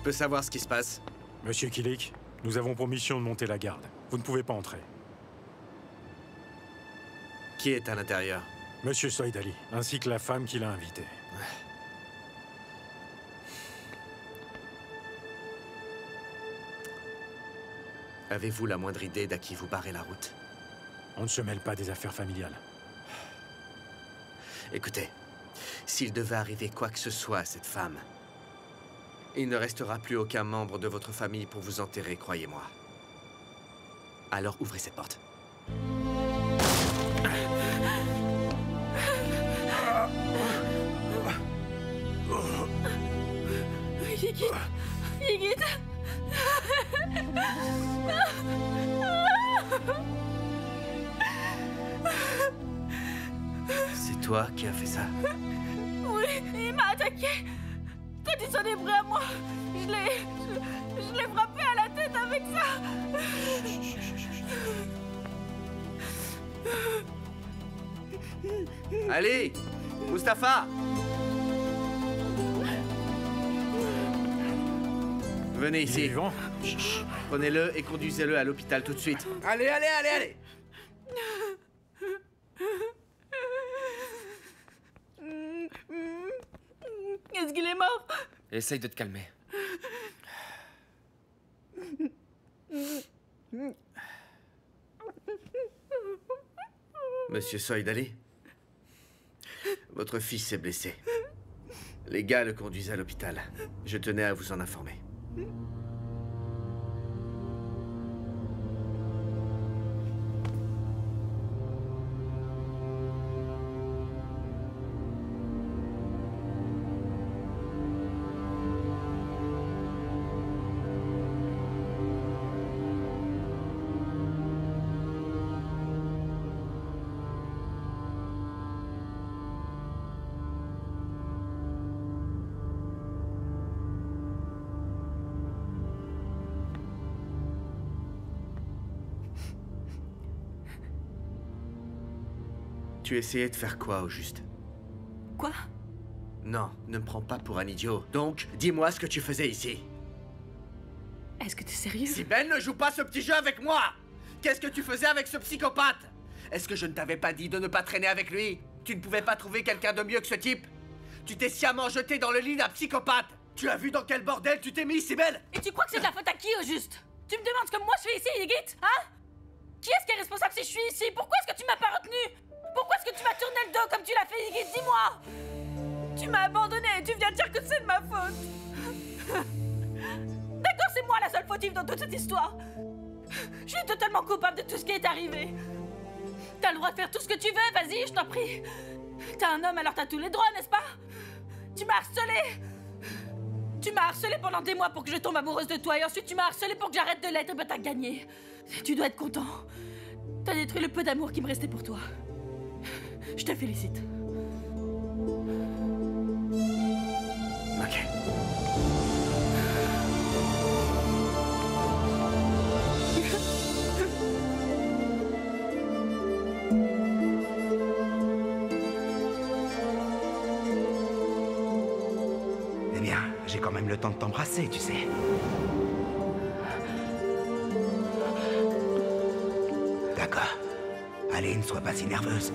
Je peux savoir ce qui se passe? Monsieur Kilik, nous avons pour mission de monter la garde. Vous ne pouvez pas entrer. Qui est à l'intérieur? Monsieur Soydali, ainsi que la femme qui l'a invité. Avez-vous la moindre idée d'à qui vous barrez la route? On ne se mêle pas des affaires familiales. Écoutez, s'il devait arriver quoi que ce soit à cette femme, il ne restera plus aucun membre de votre famille pour vous enterrer, croyez-moi. Alors ouvrez cette porte. Yigit! Yigit! C'est toi qui as fait ça? Oui, il m'a attaqué! Quand il s'en est pris à moi, je l'ai frappé à la tête avec ça! Allez! Mustapha! Venez ici. Vivant. Prenez-le et conduisez-le à l'hôpital tout de suite. Allez, allez, allez, allez! Est-ce qu'il est mort? Essaye de te calmer. Monsieur Soydali, votre fils est blessé. Les gars le conduisent à l'hôpital. Je tenais à vous en informer. Tu essayais de faire quoi, au juste? Quoi? Non, ne me prends pas pour un idiot. Donc, dis-moi ce que tu faisais ici. Est-ce que t'es sérieux? Sibel, ne joue pas ce petit jeu avec moi! Qu'est-ce que tu faisais avec ce psychopathe? Est-ce que je ne t'avais pas dit de ne pas traîner avec lui? Tu ne pouvais pas trouver quelqu'un de mieux que ce type? Tu t'es sciemment jeté dans le lit d'un psychopathe! Tu as vu dans quel bordel tu t'es mis, Sibel? Et tu crois que c'est de la faute à qui, au juste? Tu me demandes ce que moi je fais ici, Yigit? Hein? Qui est-ce qui est responsable si je suis ici? Pourquoi est-ce que tu m'as pas retenu? Pourquoi est-ce que tu m'as tourné le dos comme tu l'as fait, Yigit? Dis-moi! Tu m'as abandonné et tu viens de dire que c'est de ma faute! D'accord, c'est moi la seule fautive dans toute cette histoire! Je suis totalement coupable de tout ce qui est arrivé! T'as le droit de faire tout ce que tu veux, vas-y, je t'en prie! T'es un homme, alors t'as tous les droits, n'est-ce pas? Tu m'as harcelé! Tu m'as harcelé pendant des mois pour que je tombe amoureuse de toi et ensuite tu m'as harcelé pour que j'arrête de l'être, bah t'as gagné! Tu dois être content! T'as détruit le peu d'amour qui me restait pour toi. Je te félicite. Ok. Eh bien, j'ai quand même le temps de t'embrasser, tu sais. D'accord. Allez, ne sois pas si nerveuse.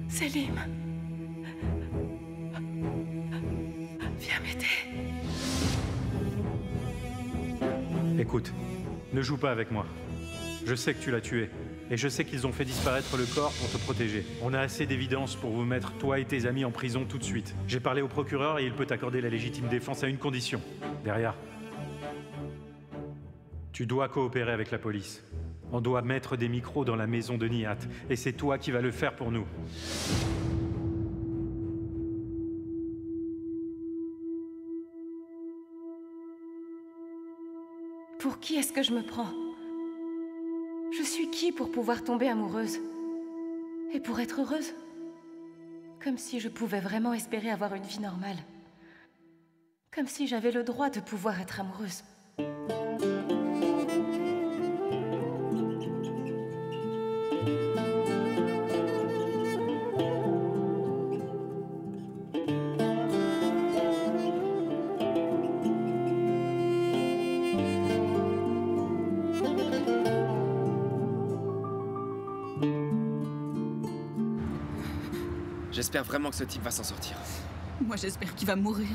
Selim. Viens m'aider. Écoute, ne joue pas avec moi. Je sais que tu l'as tué. Et je sais qu'ils ont fait disparaître le corps pour te protéger. On a assez d'évidence pour vous mettre, toi et tes amis, en prison tout de suite. J'ai parlé au procureur et il peut t'accorder la légitime défense à une condition. Derrière. Tu dois coopérer avec la police. On doit mettre des micros dans la maison de Nihat. Et c'est toi qui vas le faire pour nous. Pour qui est-ce que je me prends? Je suis qui pour pouvoir tomber amoureuse? Et pour être heureuse? Comme si je pouvais vraiment espérer avoir une vie normale. Comme si j'avais le droit de pouvoir être amoureuse. J'espère vraiment que ce type va s'en sortir. Moi, j'espère qu'il va mourir.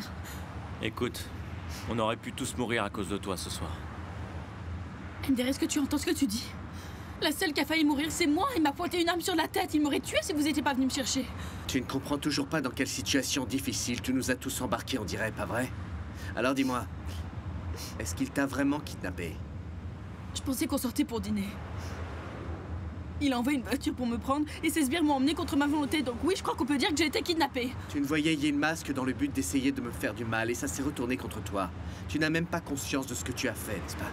Écoute, on aurait pu tous mourir à cause de toi ce soir. Ender, est-ce que tu entends ce que tu dis? La seule qui a failli mourir, c'est moi. Il m'a pointé une arme sur la tête. Il m'aurait tué si vous n'étiez pas venu me chercher. Tu ne comprends toujours pas dans quelle situation difficile tu nous as tous embarqués, on dirait, pas vrai? Alors dis-moi, est-ce qu'il t'a vraiment kidnappé? Je pensais qu'on sortait pour dîner. Il a envoyé une voiture pour me prendre et ces sbires m'ont emmené contre ma volonté. Donc oui, je crois qu'on peut dire que j'ai été kidnappée. Tu ne voyais Yilmaz que dans le but d'essayer de me faire du mal et ça s'est retourné contre toi. Tu n'as même pas conscience de ce que tu as fait, n'est-ce pas?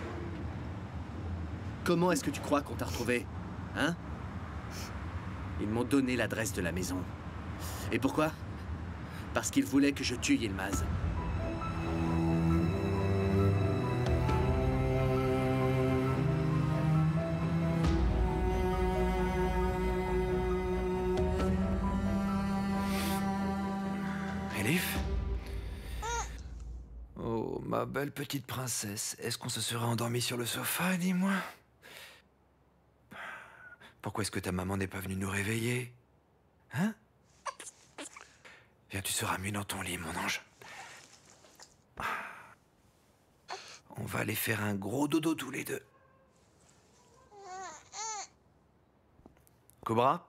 Comment est-ce que tu crois qu'on t'a retrouvé? Hein? Ils m'ont donné l'adresse de la maison. Et pourquoi? Parce qu'ils voulaient que je tue Yilmaz. Elif? Oh, ma belle petite princesse, est-ce qu'on se serait endormi sur le sofa, dis-moi? Pourquoi est-ce que ta maman n'est pas venue nous réveiller? Hein? Viens, tu seras mieux dans ton lit, mon ange. On va aller faire un gros dodo tous les deux. Cobra?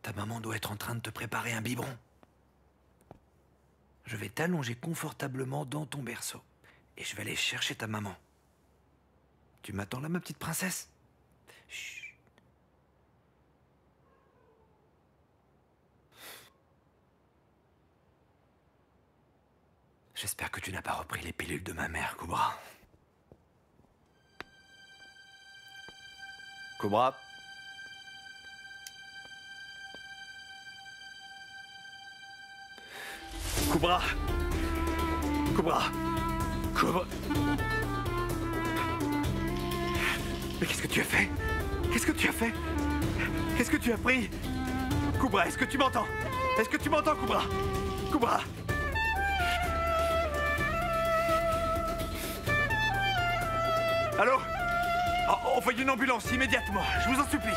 Ta maman doit être en train de te préparer un biberon. Je vais t'allonger confortablement dans ton berceau. Et je vais aller chercher ta maman. Tu m'attends là, ma petite princesse? Chut. J'espère que tu n'as pas repris les pilules de ma mère, Cobra. Cobra? Cobra! Cobra! Cobra! Mais qu'est-ce que tu as fait? Qu'est-ce que tu as fait? Qu'est-ce que tu as pris? Cobra, est-ce que tu m'entends? Est-ce que tu m'entends, Cobra? Cobra! Allô? Envoyez une ambulance immédiatement, je vous en supplie!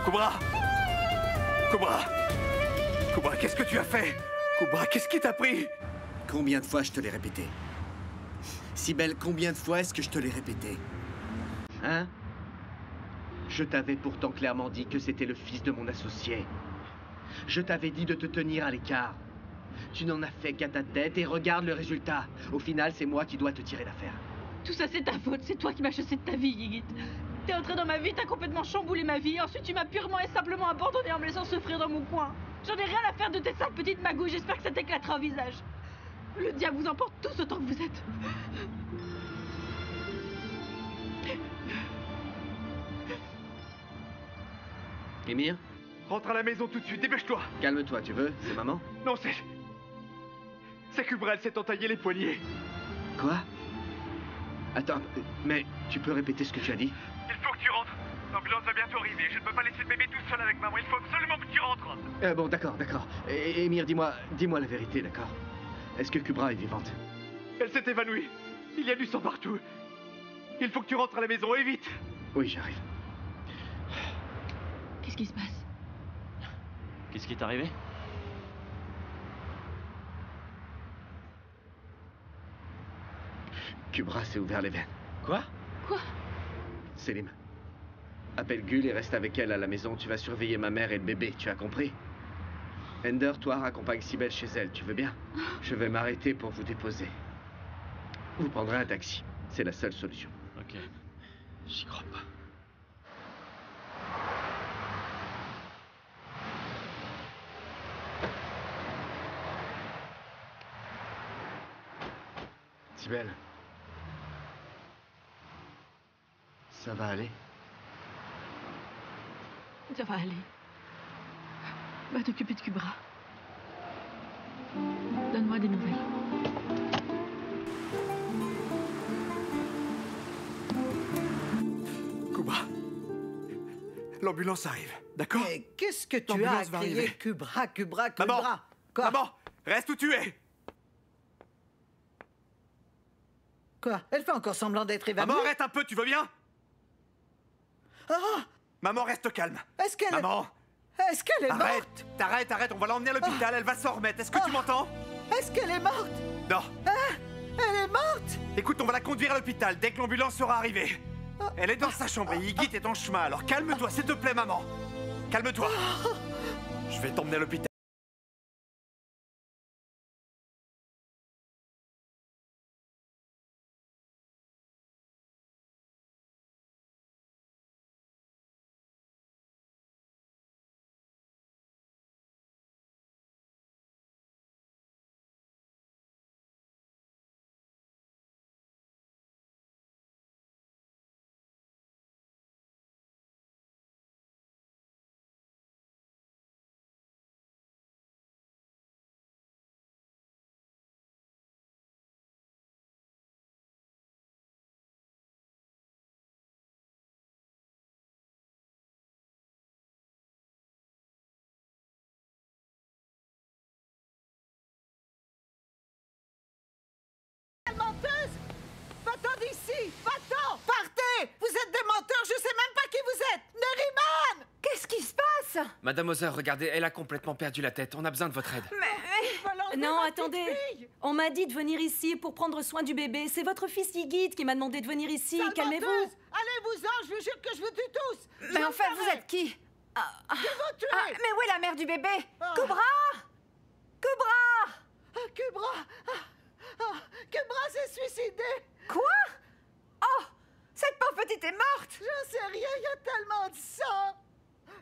Cobra! Cobra! Cobra, qu'est-ce que tu as fait? Cobra, qu'est-ce qui t'a pris? Combien de fois je te l'ai répété? Sibelle, combien de fois est-ce que je te l'ai répété? Hein? Je t'avais pourtant clairement dit que c'était le fils de mon associé. Je t'avais dit de te tenir à l'écart. Tu n'en as fait qu'à ta tête et regarde le résultat. Au final, c'est moi qui dois te tirer d'affaire. Tout ça, c'est ta faute. C'est toi qui m'as chassé de ta vie, Yigit. T'es entré dans ma vie, t'as complètement chamboulé ma vie. Ensuite, tu m'as purement et simplement abandonné en me laissant souffrir dans mon coin. J'en ai rien à faire de tes sales petites magouilles. J'espère que ça t'éclatera au visage. Le diable vous emporte tous autant que vous êtes. Émir? Rentre à la maison tout de suite, dépêche-toi! Calme-toi, tu veux? C'est maman? Non, c'est... Cobra, elle s'est entaillé les poignets. Quoi? Attends, mais tu peux répéter ce que tu as dit? Il faut que tu rentres. L'ambulance va bientôt arriver. Je ne peux pas laisser le bébé tout seul avec maman. Il faut absolument que tu rentres. Bon, d'accord. Émir, dis-moi la vérité, d'accord? Est-ce que Cobra est vivante? Elle s'est évanouie. Il y a du sang partout. Il faut que tu rentres à la maison, et vite. Oui, j'arrive. Qu'est-ce qui se passe? Qu'est-ce qui est arrivé? Cobra s'est ouvert les veines. Quoi? Quoi? Selim, appelle Gul et reste avec elle à la maison. Tu vas surveiller ma mère et le bébé, tu as compris? Ender, toi, raccompagne Sibelle chez elle, tu veux bien? Je vais m'arrêter pour vous déposer. Vous prendrez un taxi. C'est la seule solution. Ok. J'y crois pas. Sibel. Ça va aller? Ça va aller. Va t'occuper de Kubra. Donne-moi des nouvelles. Kubra. L'ambulance arrive, d'accord? Mais qu'est-ce que tu as L'ambulance va crié? arriver. Kubra, Kubra, Maman! Kubra. Quoi? Maman! Reste où tu es! Quoi? Elle fait encore semblant d'être évanouie? Maman, arrête un peu, tu veux bien? Ah! Maman, reste calme. Est-ce qu'elle... Maman! Est-ce qu'elle est Arrête! morte? Arrête, on va l'emmener à l'hôpital, elle va s'en remettre. Est-ce que tu m'entends? Est-ce qu'elle est morte? Non. Elle est morte? Écoute, on va la conduire à l'hôpital dès que l'ambulance sera arrivée. Elle est dans sa chambre et Iggy est en chemin, alors calme-toi, s'il te plaît, maman. Calme-toi. Je vais t'emmener à l'hôpital. Menteuse! Va-t'en d'ici! Va-t'en! Partez! Vous êtes des menteurs, je sais même pas qui vous êtes! Neriman! Qu'est-ce qui se passe? Madame Hauser, regardez, elle a complètement perdu la tête. On a besoin de votre aide. Non, attendez. On m'a dit de venir ici pour prendre soin du bébé. C'est votre fils Iggy qui m'a demandé de venir ici. Calmez-vous. Allez-vous-en, je vous jure que je vous tue tous! Mais en fait, vous êtes qui? Je vous tuer! Mais où est la mère du bébé? Ah. Kubra! Kubra! Kubra! Kubra s'est suicidée! Quoi? Oh! Cette pauvre petite est morte! J'en sais rien, il y a tellement de sang!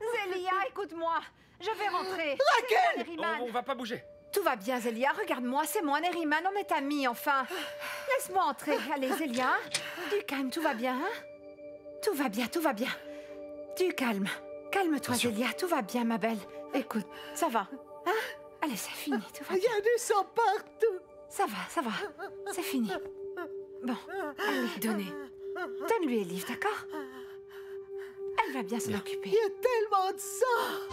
Zélia, écoute-moi. Je vais rentrer. Raquel! C'est moi, Neriman. On va pas bouger. Tout va bien, Zélia. Regarde-moi, c'est moi, Neriman. On est amis, enfin. Laisse-moi entrer. Allez, Zélia. Du calme, tout va bien, hein? Tout va bien, tout va bien. Du calme. Calme-toi, Zélia. Tout va bien, ma belle. Écoute, ça va. Hein? Allez, c'est fini, tout va Il y bien. a du sang partout! Ça va. C'est fini. Bon, allez, donnez. Donne-lui les livres, d'accord? Elle va bien s'en occuper. Il y a tellement de sang!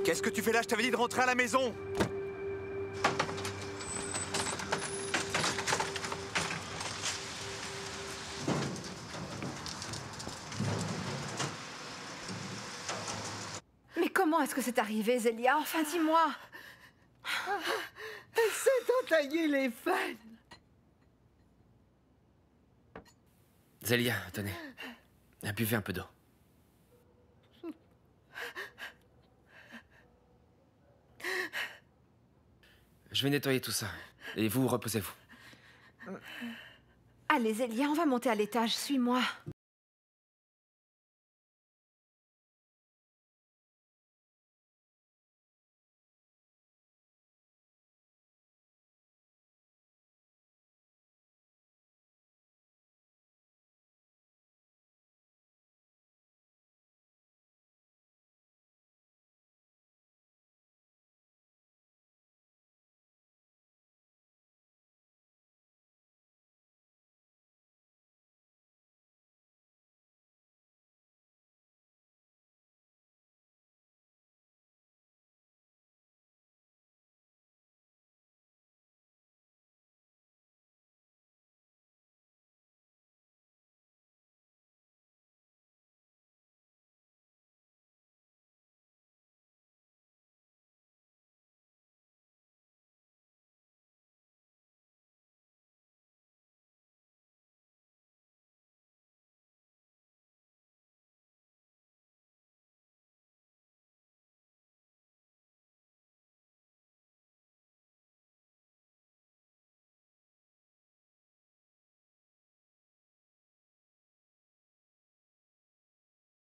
Qu'est-ce que tu fais là? Je t'avais dit de rentrer à la maison. Mais comment est-ce que c'est arrivé, Zélia? Enfin, dis-moi. Elle s'est entaillée les veines! Zélia, tenez. Buvez un peu d'eau. Je vais nettoyer tout ça. Et vous, reposez-vous. Allez, Zélia, on va monter à l'étage. Suis-moi.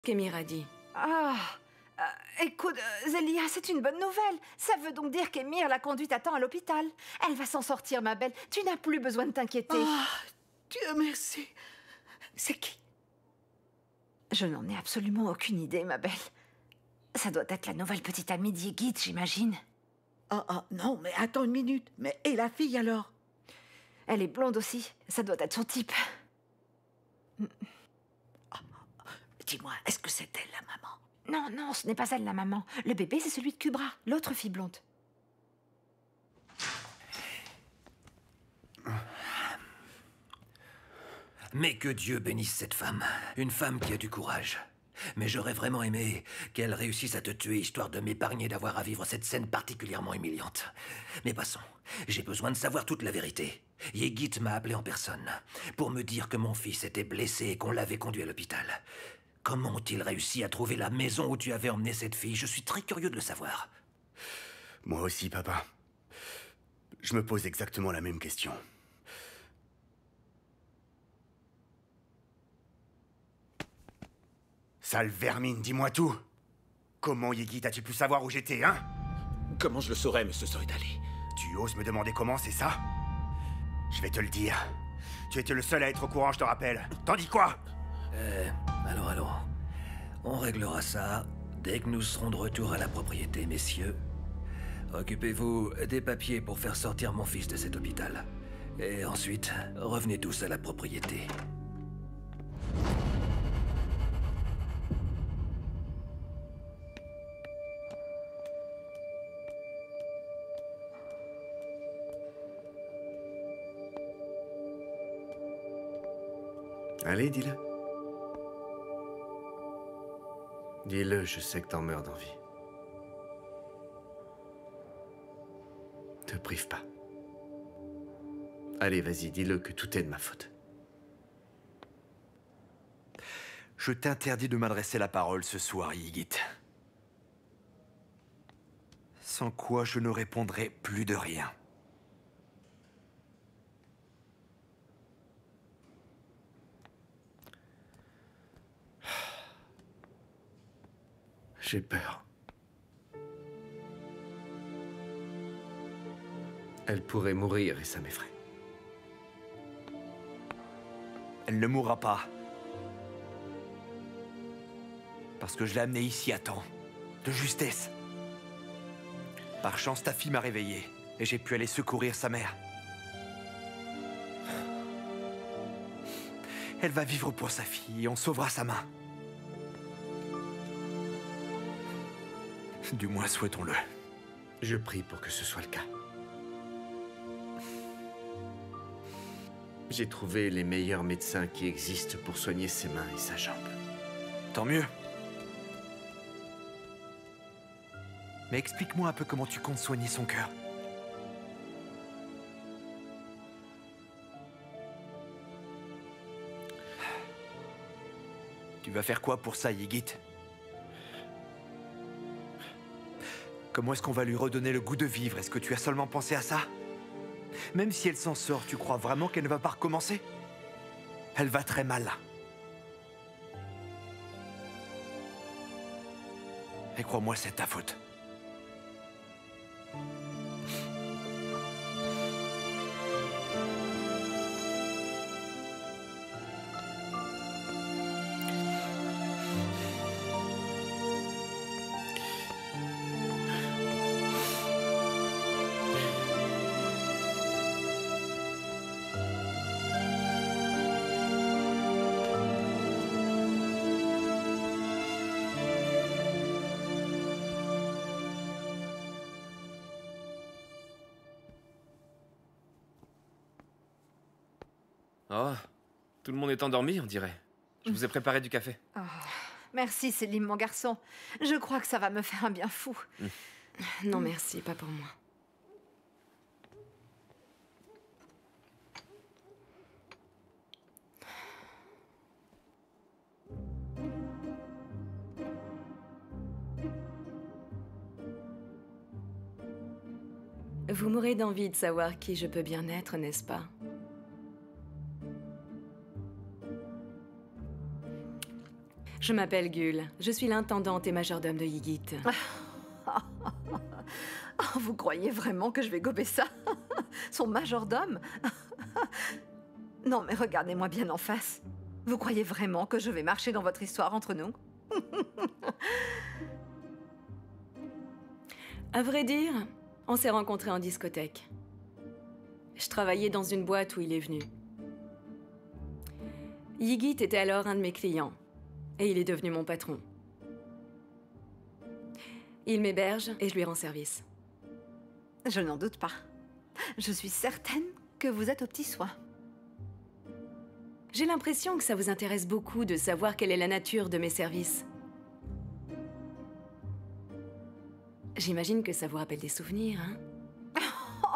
Qu'Emir a dit. Écoute, Zélia, c'est une bonne nouvelle. Ça veut donc dire qu'Emir l'a conduite à temps à l'hôpital. Elle va s'en sortir, ma belle. Tu n'as plus besoin de t'inquiéter. Oh, Dieu merci. C'est qui? Je n'en ai absolument aucune idée, ma belle. Ça doit être la nouvelle petite amie d'Yigit, j'imagine. Non, mais attends une minute. Mais et la fille alors? Elle est blonde aussi. Ça doit être son type. Dis-moi, est-ce que c'est elle la maman? Non, ce n'est pas elle, la maman. Le bébé, c'est celui de Kubra, l'autre fille blonde. Mais que Dieu bénisse cette femme. Une femme qui a du courage. Mais j'aurais vraiment aimé qu'elle réussisse à te tuer, histoire de m'épargner d'avoir à vivre cette scène particulièrement humiliante. Mais passons. J'ai besoin de savoir toute la vérité. Yigit m'a appelé en personne pour me dire que mon fils était blessé et qu'on l'avait conduit à l'hôpital. Comment ont-ils réussi à trouver la maison où tu avais emmené cette fille? Je suis très curieux de le savoir. Moi aussi, papa. Je me pose exactement la même question. Sale vermine, dis-moi tout. Comment, Yigit, as-tu pu savoir où j'étais, hein? Comment je le saurais, monsieur Soridali? Tu oses me demander comment, c'est ça? Je vais te le dire. Tu étais le seul à être au courant, je te rappelle. T'en dis quoi? Allons. On réglera ça dès que nous serons de retour à la propriété, messieurs. Occupez-vous des papiers pour faire sortir mon fils de cet hôpital. Et ensuite, revenez tous à la propriété. Allez, dis-le. Dis-le, je sais que t'en meurs d'envie. Te prive pas. Allez, vas-y, dis-le que tout est de ma faute. Je t'interdis de m'adresser la parole ce soir, Yigit. Sans quoi je ne répondrai plus de rien. J'ai peur. Elle pourrait mourir et ça m'effraie. Elle ne mourra pas. Parce que je l'ai amenée ici à temps. De justesse. Par chance, ta fille m'a réveillé. Et j'ai pu aller secourir sa mère. Elle va vivre pour sa fille et on sauvera sa main. Du moins, souhaitons-le. Je prie pour que ce soit le cas. J'ai trouvé les meilleurs médecins qui existent pour soigner ses mains et sa jambe. Tant mieux. Mais explique-moi un peu comment tu comptes soigner son cœur. Tu vas faire quoi pour ça, Yigit? Comment est-ce qu'on va lui redonner le goût de vivre? Est-ce que tu as seulement pensé à ça? Même si elle s'en sort, tu crois vraiment qu'elle ne va pas recommencer? Elle va très mal. Et crois-moi, c'est ta faute. Oh, tout le monde est endormi, on dirait. Je vous ai préparé du café. Oh, merci, Selim, mon garçon. Je crois que ça va me faire un bien fou. Non, merci, pas pour moi. Vous mourrez d'envie de savoir qui je peux bien être, n'est-ce pas? Je m'appelle Gul. Je suis l'intendante et majordome de Ygit. Oh, vous croyez vraiment que je vais gober ça? Son majordome? Non, mais regardez-moi bien en face. Vous croyez vraiment que je vais marcher dans votre histoire entre nous? À vrai dire, on s'est rencontrés en discothèque. Je travaillais dans une boîte où il est venu. Ygit était alors un de mes clients, et il est devenu mon patron. Il m'héberge et je lui rends service. Je n'en doute pas. Je suis certaine que vous êtes aux petits soins. J'ai l'impression que ça vous intéresse beaucoup de savoir quelle est la nature de mes services. J'imagine que ça vous rappelle des souvenirs, hein?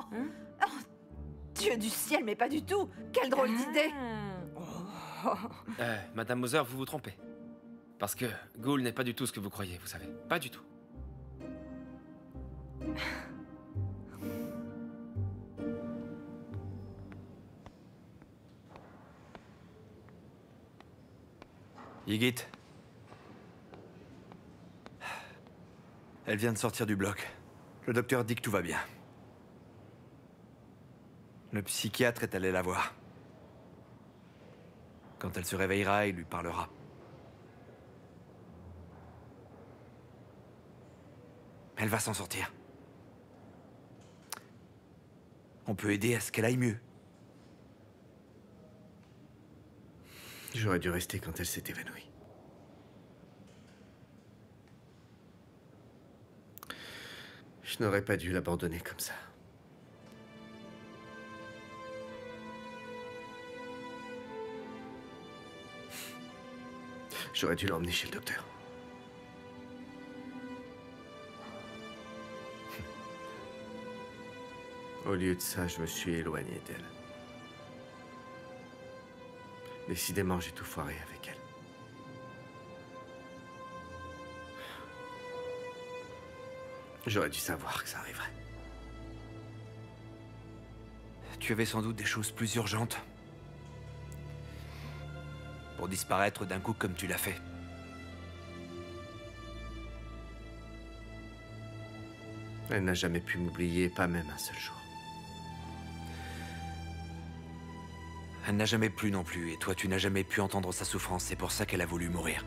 Oh, Dieu du ciel, mais pas du tout! Quelle drôle d'idée! Madame Moser, vous vous trompez. Parce que Ghoul n'est pas du tout ce que vous croyez, vous savez. Pas du tout. Ygit. Elle vient de sortir du bloc. Le docteur dit que tout va bien. Le psychiatre est allé la voir. Quand elle se réveillera, il lui parlera. Elle va s'en sortir. On peut aider à ce qu'elle aille mieux. J'aurais dû rester quand elle s'est évanouie. Je n'aurais pas dû l'abandonner comme ça. J'aurais dû l'emmener chez le docteur. Au lieu de ça, je me suis éloigné d'elle. Décidément, j'ai tout foiré avec elle. J'aurais dû savoir que ça arriverait. Tu avais sans doute des choses plus urgentes. Pour disparaître d'un coup comme tu l'as fait. Elle n'a jamais pu m'oublier, pas même un seul jour. Elle n'a jamais plu non plus, et toi tu n'as jamais pu entendre sa souffrance, c'est pour ça qu'elle a voulu mourir.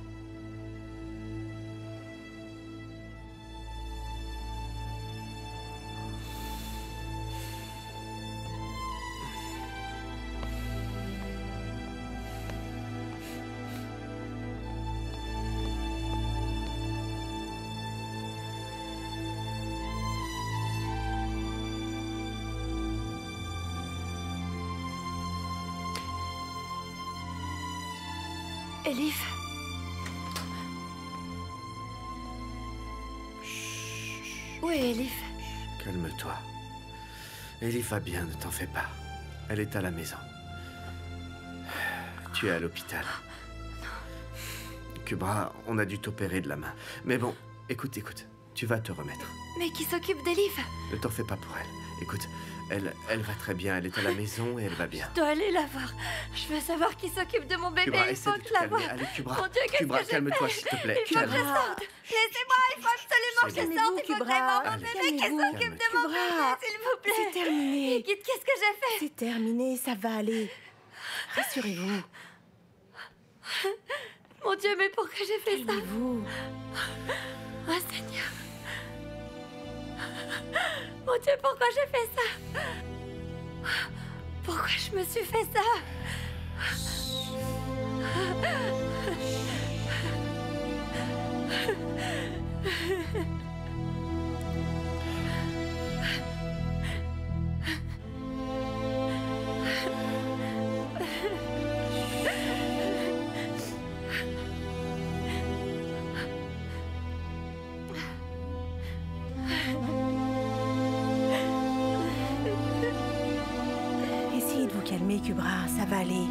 Elif. Où est Elif? Calme-toi. Elif va bien, ne t'en fais pas. Elle est à la maison. Tu es à l'hôpital. Kubra, on a dû t'opérer de la main. Mais bon, écoute, tu vas te remettre. Mais qui s'occupe d'Elif? Ne t'en fais pas pour elle. Écoute, elle va très bien, elle est à la maison et elle va bien. Je dois aller la voir. Je veux savoir qui s'occupe de mon bébé. Kubra, Il faut essaie de que te la calmer. voir. Allez, Kubra. Mon Dieu, qu'est-ce Kubra, que j'ai calme-toi, fait? s'il te plaît. Il faut que je sorte. Laissez-moi, il faut absolument que je sorte. Il faut que j'aille voir mon bébé qui s'occupe de mon bébé, s'il vous plaît. C'est terminé. Ygit, qu'est-ce que j'ai fait? C'est terminé, ça va aller. Rassurez-vous. Mon Dieu, mais pourquoi j'ai fait ça? Calmez-vous. Oh Seigneur. Mon Dieu, pourquoi j'ai fait ça? Pourquoi je me suis fait ça? Essayez de vous calmer, Kubra, ça va aller.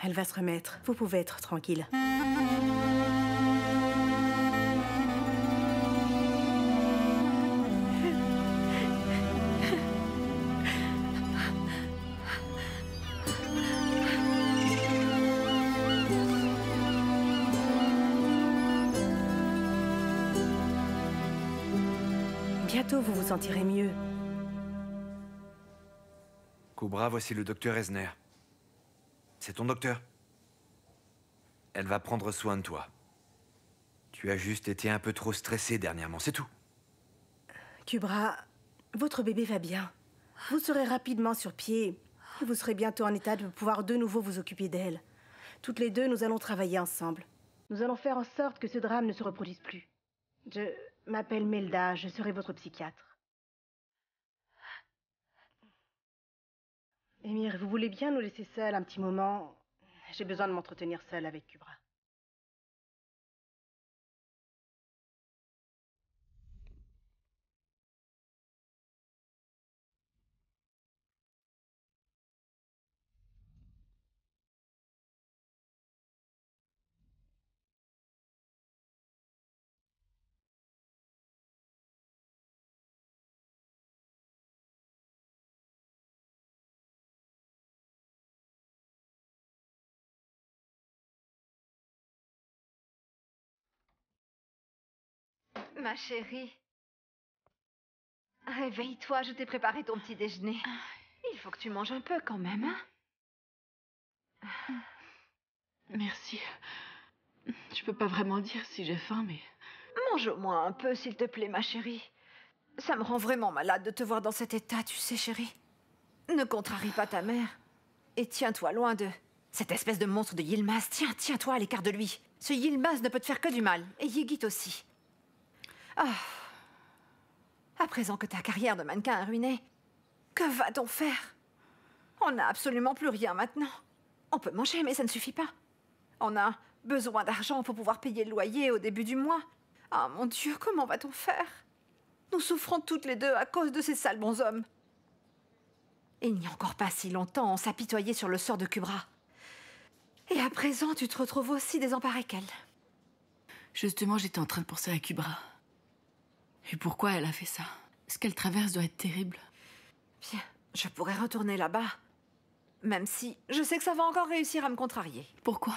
Elle va se remettre. Vous pouvez être tranquille. bientôt vous vous sentirez mieux. Cobra, voici le docteur Esner. C'est ton docteur. Elle va prendre soin de toi. Tu as juste été un peu trop stressé dernièrement, c'est tout. Kubra, votre bébé va bien. Vous serez rapidement sur pied. Et vous serez bientôt en état de pouvoir de nouveau vous occuper d'elle. Toutes les deux, nous allons travailler ensemble. Nous allons faire en sorte que ce drame ne se reproduise plus. Je m'appelle Melda, je serai votre psychiatre. Émir, vous voulez bien nous laisser seuls un petit moment? J'ai besoin de m'entretenir seule avec Kubra. Ma chérie. Réveille-toi, je t'ai préparé ton petit déjeuner. Il faut que tu manges un peu quand même, hein? Merci. Je peux pas vraiment dire si j'ai faim, mais... Mange au moins un peu, s'il te plaît, ma chérie. Ça me rend vraiment malade de te voir dans cet état, tu sais, chérie. Ne contrarie pas ta mère. Et tiens-toi loin de... cette espèce de monstre de Yilmaz. Tiens-toi à l'écart de lui. Ce Yilmaz ne peut te faire que du mal. Et Yigit aussi. Ah. À présent que ta carrière de mannequin est ruinée, que va-t-on faire? On n'a absolument plus rien maintenant. On peut manger, mais ça ne suffit pas. On a besoin d'argent pour pouvoir payer le loyer au début du mois. Ah mon Dieu, comment va-t-on faire? Nous souffrons toutes les deux à cause de ces sales bonshommes. Et il n'y a encore pas si longtemps, on s'apitoyait sur le sort de Kubra. Et à présent, tu te retrouves aussi désemparée qu'elle. Justement, j'étais en train de penser à Kubra. Et pourquoi elle a fait ça? Ce qu'elle traverse doit être terrible. Bien, je pourrais retourner là-bas. Même si je sais que ça va encore réussir à me contrarier. Pourquoi?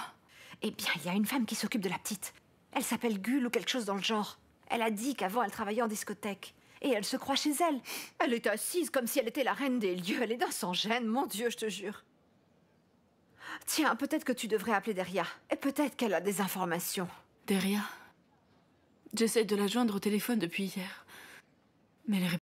Eh bien, il y a une femme qui s'occupe de la petite. Elle s'appelle Gul ou quelque chose dans le genre. Elle a dit qu'avant, elle travaillait en discothèque. Et elle se croit chez elle. Elle est assise comme si elle était la reine des lieux. Elle est d'un sans-gêne, mon Dieu, je te jure. Tiens, peut-être que tu devrais appeler Deria. Et peut-être qu'elle a des informations. Deria? J'essaie de la joindre au téléphone depuis hier. Mais elle répond.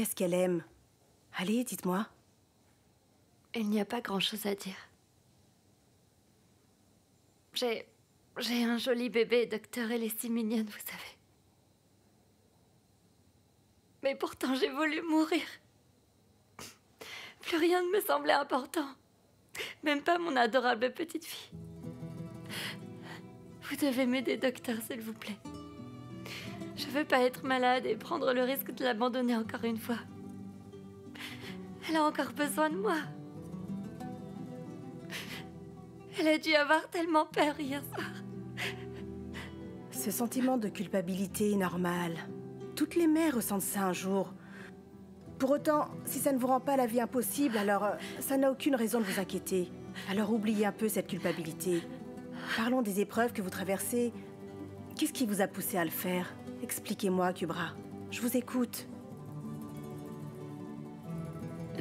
Qu'est-ce qu'elle aime? Allez, dites-moi. Il n'y a pas grand-chose à dire. J'ai un joli bébé, docteur, elle est si mignonne, vous savez. Mais pourtant, j'ai voulu mourir. Plus rien ne me semblait important. Même pas mon adorable petite fille. Vous devez m'aider, docteur, s'il vous plaît. Je veux pas être malade et prendre le risque de l'abandonner encore une fois. Elle a encore besoin de moi. Elle a dû avoir tellement peur hier soir. Ce sentiment de culpabilité est normal. Toutes les mères ressentent ça un jour. Pour autant, si ça ne vous rend pas la vie impossible, alors ça n'a aucune raison de vous inquiéter. Alors oubliez un peu cette culpabilité. Parlons des épreuves que vous traversez. Qu'est-ce qui vous a poussé à le faire? Expliquez-moi, Kubra. Je vous écoute.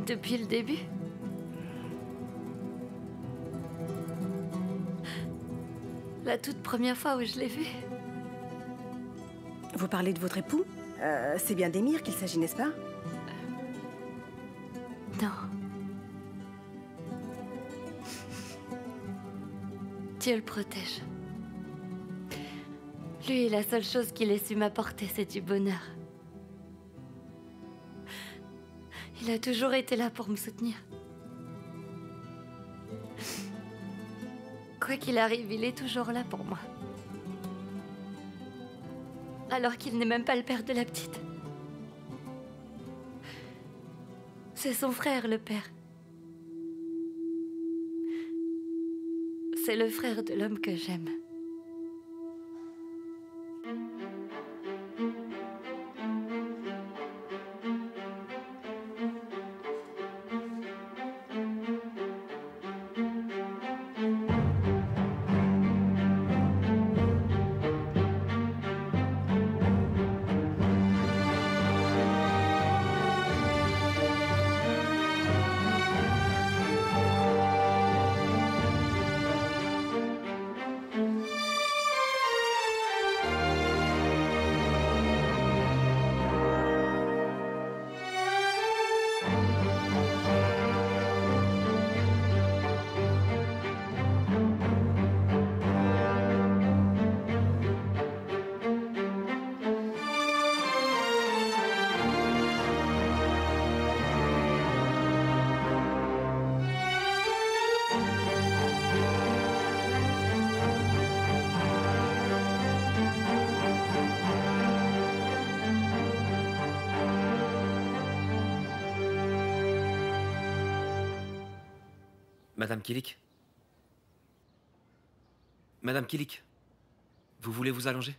Depuis le début. La toute première fois où je l'ai vu. Vous parlez de votre époux? C'est bien d'Émir qu'il s'agit, n'est-ce pas? Non. Dieu le protège. Lui, la seule chose qu'il ait su m'apporter, c'est du bonheur. Il a toujours été là pour me soutenir. Quoi qu'il arrive, il est toujours là pour moi. Alors qu'il n'est même pas le père de la petite. C'est son frère, le père. C'est le frère de l'homme que j'aime. Madame Kilik? Madame Kilik, vous voulez vous allonger?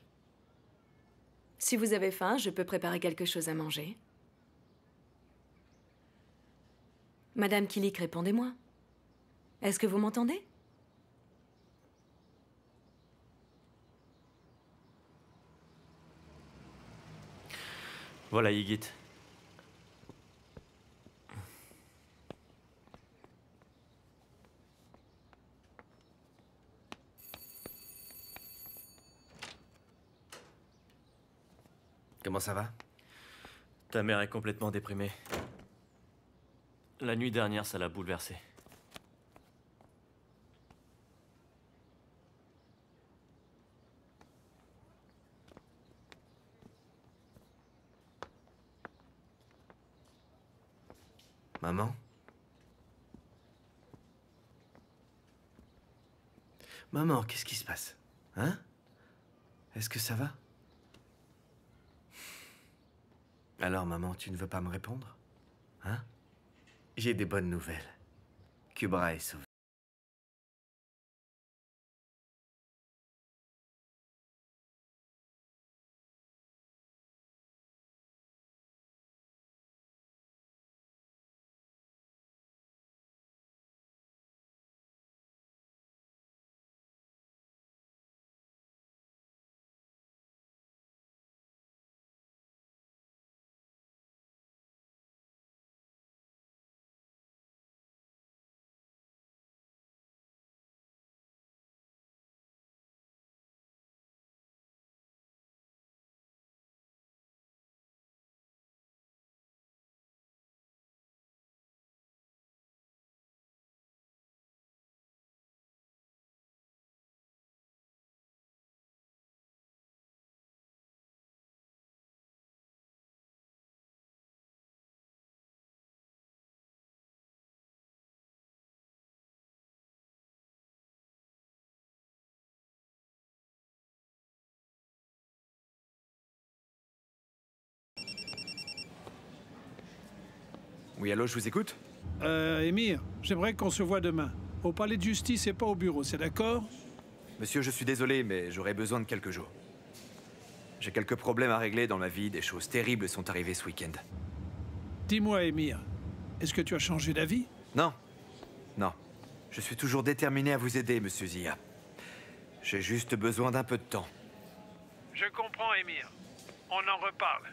Si vous avez faim, je peux préparer quelque chose à manger. Madame Kilik, répondez-moi. Est-ce que vous m'entendez? Voilà, Yigit. Comment ça va? Ta mère est complètement déprimée. La nuit dernière, ça l'a bouleversée. Maman? Maman, qu'est-ce qui se passe? Hein? Est-ce que ça va? Alors, maman, tu ne veux pas me répondre? Hein? J'ai des bonnes nouvelles. Kubra est sauvée. Oui, allô, je vous écoute? Émir, j'aimerais qu'on se voit demain. Au palais de justice et pas au bureau, c'est d'accord? Monsieur, je suis désolé, mais j'aurai besoin de quelques jours. J'ai quelques problèmes à régler dans ma vie, des choses terribles sont arrivées ce week-end. Dis-moi, Émir, est-ce que tu as changé d'avis? Non. Non. Je suis toujours déterminé à vous aider, monsieur Zia. J'ai juste besoin d'un peu de temps. Je comprends, Émir. On en reparle.